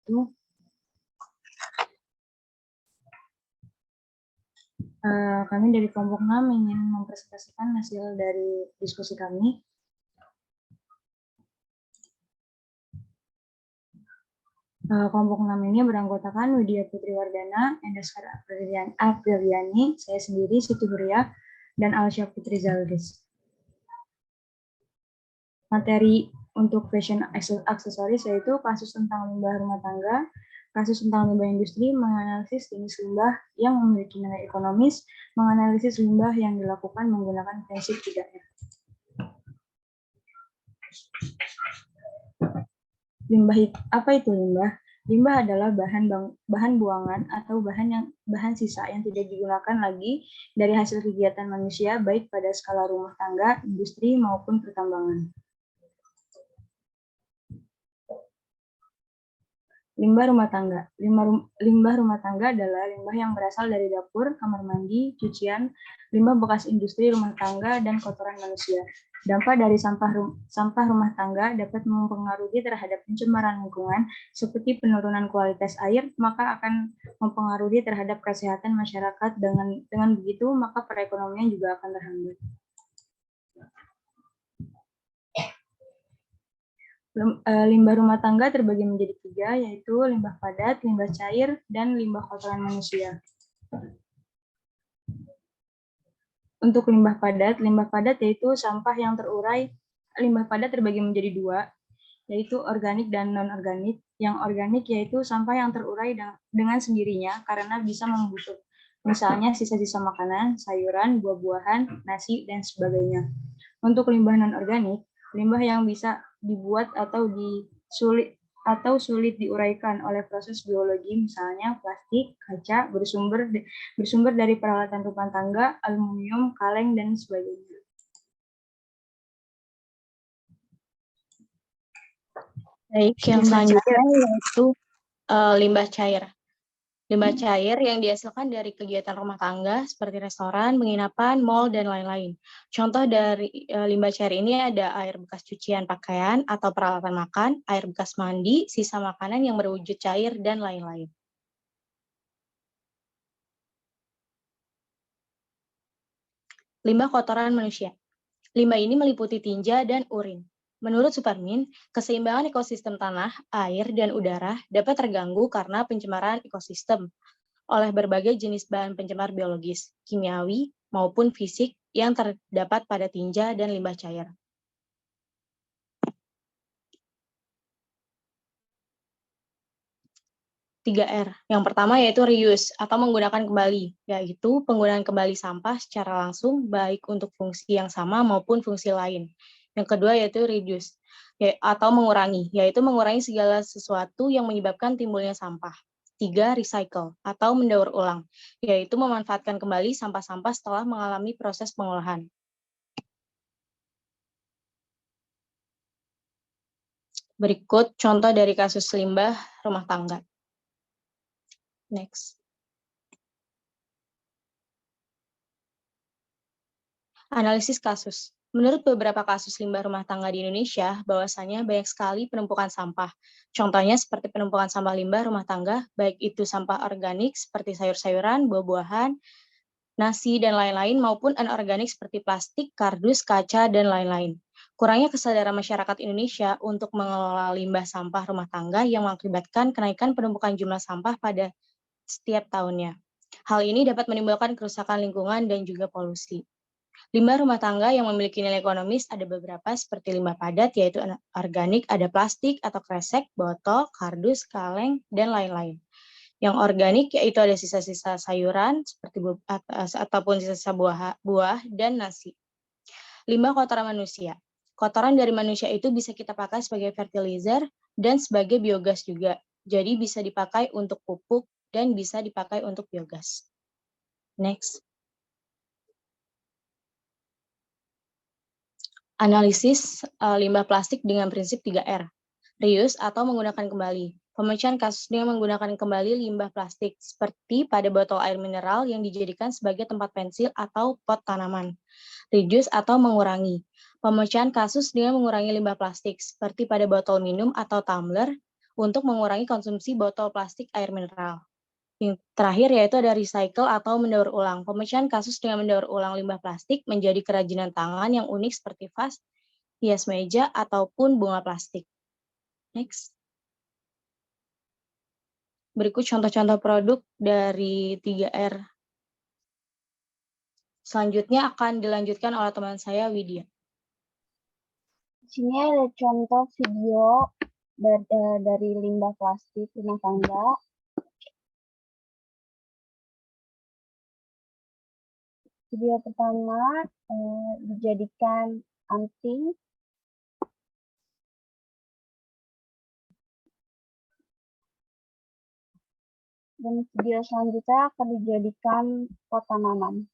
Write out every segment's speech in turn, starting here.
wabarakatuh. Kami dari kelompok 6 ingin mempresentasikan hasil dari diskusi kami. Kelompok 6 ini beranggotakan Widya Putri Wardana, Endeskar Apriliani, saya sendiri, Siti Huria, dan Alsya Putri Zaldis. Materi untuk fashion aksesoris yaitu kasus tentang limbah rumah tangga, kasus tentang limbah industri, menganalisis jenis limbah yang memiliki nilai ekonomis, menganalisis limbah yang dilakukan menggunakan prinsip 3R. Apa itu limbah? Limbah adalah bahan buangan atau bahan sisa yang tidak digunakan lagi dari hasil kegiatan manusia baik pada skala rumah tangga, industri maupun pertambangan. Limbah rumah tangga. Limbah rumah tangga adalah limbah yang berasal dari dapur, kamar mandi, cucian, limbah bekas industri rumah tangga, dan kotoran manusia. Dampak dari sampah rumah tangga dapat mempengaruhi terhadap pencemaran lingkungan seperti penurunan kualitas air, maka akan mempengaruhi terhadap kesehatan masyarakat. Dengan begitu, maka perekonomian juga akan terhambat. Limbah rumah tangga terbagi menjadi 3, yaitu limbah padat, limbah cair, dan limbah kotoran manusia. Untuk limbah padat yaitu sampah yang terurai. Limbah padat terbagi menjadi 2, yaitu organik dan non-organik. Yang organik yaitu sampah yang terurai dengan sendirinya karena bisa membusuk. Misalnya sisa-sisa makanan, sayuran, buah-buahan, nasi, dan sebagainya. Untuk limbah non-organik, limbah yang bisa dibuat atau sulit diuraikan oleh proses biologi, misalnya plastik, kaca, bersumber dari peralatan rumah tangga, aluminium, kaleng, dan sebagainya. Baik, yang selanjutnya yaitu limbah cair. Limbah cair yang dihasilkan dari kegiatan rumah tangga seperti restoran, penginapan, mal, dan lain-lain. Contoh dari limbah cair ini ada air bekas cucian pakaian atau peralatan makan, air bekas mandi, sisa makanan yang berwujud cair, dan lain-lain. Limbah kotoran manusia. Limbah ini meliputi tinja dan urin. Menurut Suparmin, keseimbangan ekosistem tanah, air, dan udara dapat terganggu karena pencemaran ekosistem oleh berbagai jenis bahan pencemar biologis, kimiawi, maupun fisik yang terdapat pada tinja dan limbah cair. Tiga R. Yang pertama yaitu reuse atau menggunakan kembali, yaitu penggunaan kembali sampah secara langsung baik untuk fungsi yang sama maupun fungsi lain. Yang kedua yaitu reduce atau mengurangi, yaitu mengurangi segala sesuatu yang menyebabkan timbulnya sampah. 3. Recycle atau mendaur ulang, yaitu memanfaatkan kembali sampah-sampah setelah mengalami proses pengolahan. Berikut contoh dari kasus limbah rumah tangga. Next. Analisis kasus. Menurut beberapa kasus limbah rumah tangga di Indonesia, bahwasannya banyak sekali penumpukan sampah. Contohnya seperti penumpukan sampah limbah rumah tangga, baik itu sampah organik seperti sayur-sayuran, buah-buahan, nasi, dan lain-lain, maupun anorganik seperti plastik, kardus, kaca, dan lain-lain. Kurangnya kesadaran masyarakat Indonesia untuk mengelola limbah sampah rumah tangga yang mengakibatkan kenaikan penumpukan jumlah sampah pada setiap tahunnya. Hal ini dapat menimbulkan kerusakan lingkungan dan juga polusi. Limbah rumah tangga yang memiliki nilai ekonomis ada beberapa seperti limbah padat, yaitu organik, ada plastik atau kresek, botol, kardus, kaleng, dan lain-lain. Yang organik yaitu ada sisa-sisa sayuran seperti ataupun sisa-sisa buah dan nasi. Limbah kotoran manusia. Kotoran dari manusia itu bisa kita pakai sebagai fertilizer dan sebagai biogas juga. Jadi bisa dipakai untuk pupuk dan bisa dipakai untuk biogas. Next. Analisis limbah plastik dengan prinsip 3R. Reuse atau menggunakan kembali. Pemecahan kasus dengan menggunakan kembali limbah plastik, seperti pada botol air mineral yang dijadikan sebagai tempat pensil atau pot tanaman. Reduce atau mengurangi. Pemecahan kasus dengan mengurangi limbah plastik, seperti pada botol minum atau tumbler, untuk mengurangi konsumsi botol plastik air mineral. Yang terakhir yaitu ada recycle atau mendaur ulang. Pemecahan kasus dengan mendaur ulang limbah plastik menjadi kerajinan tangan yang unik seperti vas, hias meja, ataupun bunga plastik. Next. Berikut contoh-contoh produk dari 3R. Selanjutnya akan dilanjutkan oleh teman saya, Widya. Di sini ada contoh video dari limbah plastik rumah tangga. Video pertama dijadikan anting. Dan video selanjutnya akan dijadikan pot tanaman.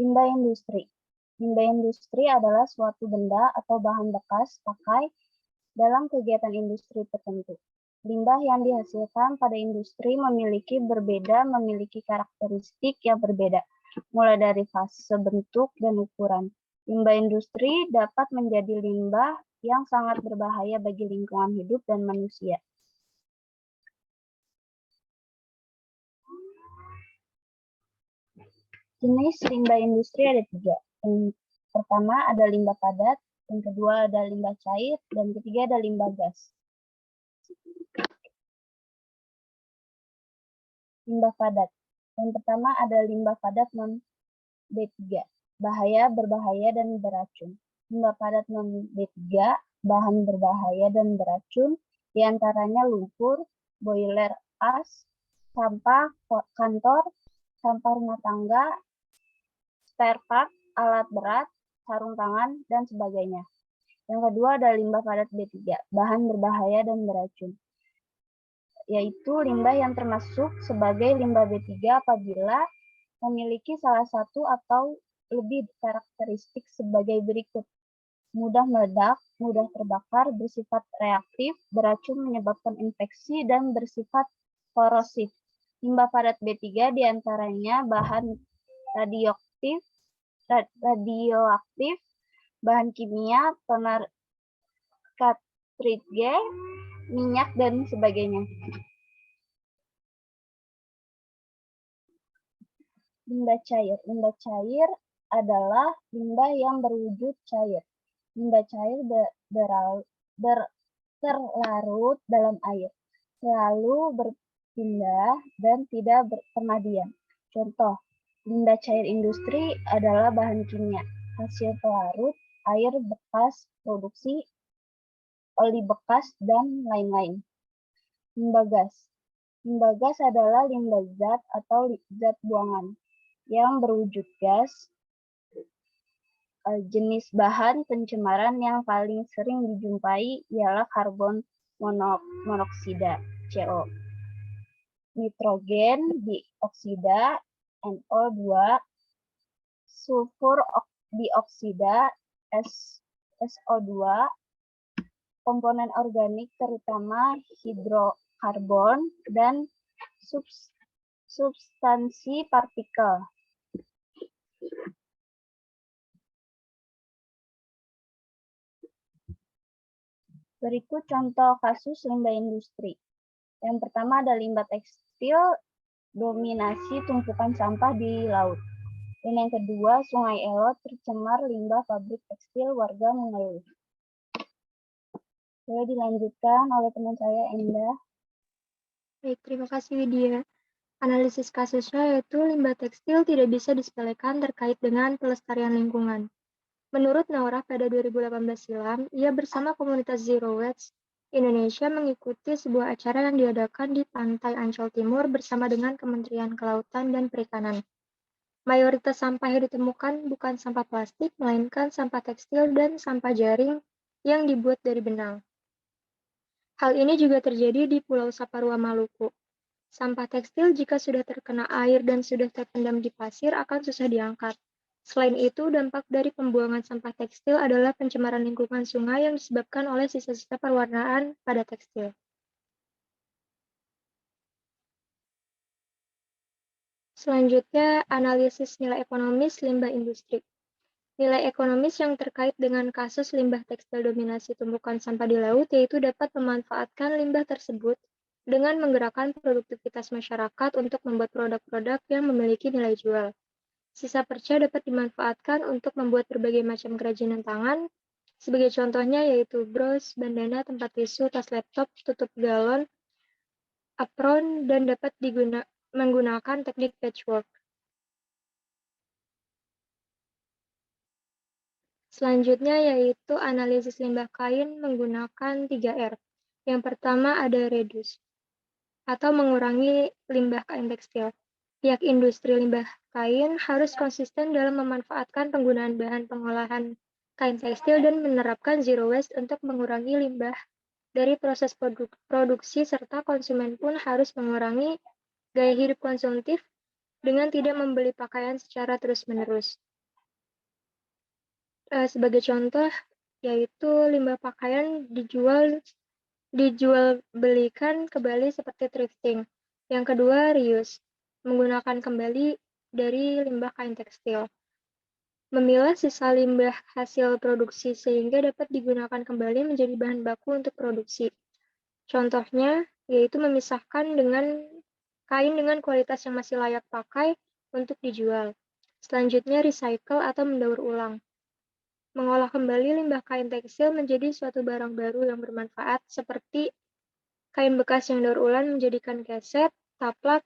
Limbah industri. Limbah industri adalah suatu benda atau bahan bekas pakai dalam kegiatan industri tertentu. Limbah yang dihasilkan pada industri memiliki karakteristik yang berbeda, mulai dari fase, bentuk, dan ukuran. Limbah industri dapat menjadi limbah yang sangat berbahaya bagi lingkungan hidup dan manusia. Jenis limbah industri ada 3. Yang pertama ada limbah padat, yang kedua ada limbah cair, dan ketiga ada limbah gas. Limbah padat. Yang pertama ada limbah padat non-B3, berbahaya dan beracun. Limbah padat non-B3, bahan berbahaya dan beracun, diantaranya lumpur, boiler as, sampah kantor, sampah rumah tangga, spare part, alat berat, sarung tangan, dan sebagainya. Yang kedua ada limbah padat B3, bahan berbahaya dan beracun, yaitu limbah yang termasuk sebagai limbah B3 apabila memiliki salah satu atau lebih karakteristik sebagai berikut. Mudah meledak, mudah terbakar, bersifat reaktif, beracun, menyebabkan infeksi, dan bersifat korosif. Limbah padat B3 diantaranya bahan radioaktif, bahan kimia, toner kartridge, minyak, dan sebagainya. Limbah cair. Limbah cair adalah limbah yang berwujud cair. Limbah cair terlarut dalam air, selalu berpindah dan tidak pernah diam. Contoh, limbah cair industri adalah bahan kimia, hasil pelarut, air bekas produksi, oli bekas, dan lain-lain. Limbah gas. Limbah gas adalah limbah zat atau zat buangan yang berwujud gas. Jenis bahan pencemaran yang paling sering dijumpai ialah karbon monoksida CO, nitrogen dioksida NO2, sulfur dioksida SO2, komponen organik terutama hidrokarbon, dan substansi partikel. Berikut contoh kasus limbah industri. Yang pertama ada limbah tekstil, dominasi tumpukan sampah di laut. Dan yang kedua, Sungai Elo tercemar limbah pabrik tekstil, warga mengeluh. Boleh dilanjutkan oleh teman saya, Endah. Baik, terima kasih Widya. Analisis kasusnya yaitu limbah tekstil tidak bisa disepelekan terkait dengan pelestarian lingkungan. Menurut Naura pada 2018 silam, ia bersama komunitas Zero Waste Indonesia mengikuti sebuah acara yang diadakan di Pantai Ancol Timur bersama dengan Kementerian Kelautan dan Perikanan. Mayoritas sampah yang ditemukan bukan sampah plastik, melainkan sampah tekstil dan sampah jaring yang dibuat dari benang. Hal ini juga terjadi di Pulau Saparua, Maluku. Sampah tekstil jika sudah terkena air dan sudah terpendam di pasir akan susah diangkat. Selain itu, dampak dari pembuangan sampah tekstil adalah pencemaran lingkungan sungai yang disebabkan oleh sisa-sisa perwarnaan pada tekstil. Selanjutnya, analisis nilai ekonomis limbah industri. Nilai ekonomis yang terkait dengan kasus limbah tekstil dominasi tumpukan sampah di laut yaitu dapat memanfaatkan limbah tersebut dengan menggerakkan produktivitas masyarakat untuk membuat produk-produk yang memiliki nilai jual. Sisa perca dapat dimanfaatkan untuk membuat berbagai macam kerajinan tangan, sebagai contohnya yaitu bros, bandana, tempat tisu, tas laptop, tutup galon, apron, dan dapat menggunakan teknik patchwork. Selanjutnya yaitu analisis limbah kain menggunakan 3R. Yang pertama ada reduce, atau mengurangi limbah kain tekstil. Pihak industri limbah kain harus konsisten dalam memanfaatkan penggunaan bahan pengolahan kain tekstil dan menerapkan zero waste untuk mengurangi limbah dari proses produksi, serta konsumen pun harus mengurangi gaya hidup konsumtif dengan tidak membeli pakaian secara terus-menerus. Sebagai contoh, yaitu limbah pakaian dijual belikan kembali seperti thrifting. Yang kedua, reuse, menggunakan kembali dari limbah kain tekstil. Memilah sisa limbah hasil produksi sehingga dapat digunakan kembali menjadi bahan baku untuk produksi. Contohnya, yaitu memisahkan dengan kain dengan kualitas yang masih layak pakai untuk dijual. Selanjutnya, recycle atau mendaur ulang. Mengolah kembali limbah kain tekstil menjadi suatu barang baru yang bermanfaat, seperti kain bekas yang daur ulang menjadikan keset, taplak,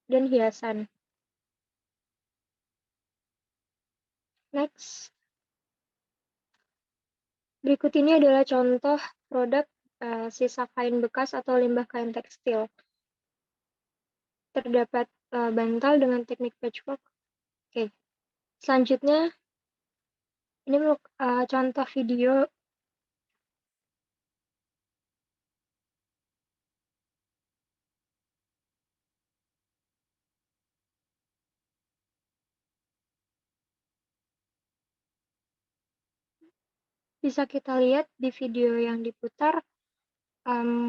dan hiasan. Next. Berikut ini adalah contoh produk sisa kain bekas atau limbah kain tekstil. Terdapat bantal dengan teknik patchwork. Oke. Selanjutnya, ini contoh video bisa kita lihat di video yang diputar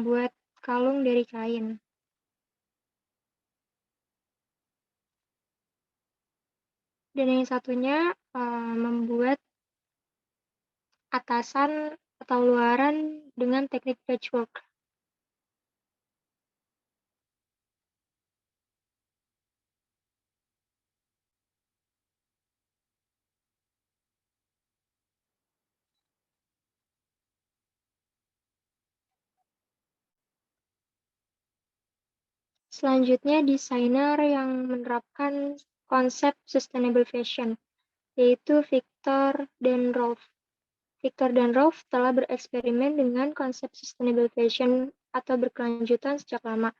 buat kalung dari kain. Dan yang satunya membuat atasan atau luaran dengan teknik patchwork. Selanjutnya, desainer yang menerapkan konsep sustainable fashion, yaitu Victor dan Rolf. Victor dan Rolf telah bereksperimen dengan konsep sustainable fashion atau berkelanjutan sejak lama.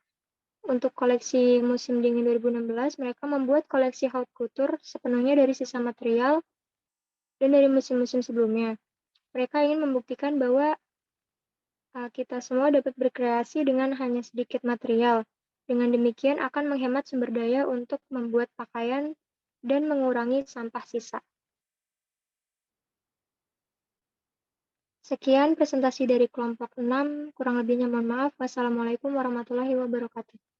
Untuk koleksi musim dingin 2016, mereka membuat koleksi haute couture sepenuhnya dari sisa material dan dari musim-musim sebelumnya. Mereka ingin membuktikan bahwa kita semua dapat berkreasi dengan hanya sedikit material. Dengan demikian akan menghemat sumber daya untuk membuat pakaian dan mengurangi sampah sisa. Sekian presentasi dari kelompok 6, kurang lebihnya mohon maaf. Wassalamualaikum warahmatullahi wabarakatuh.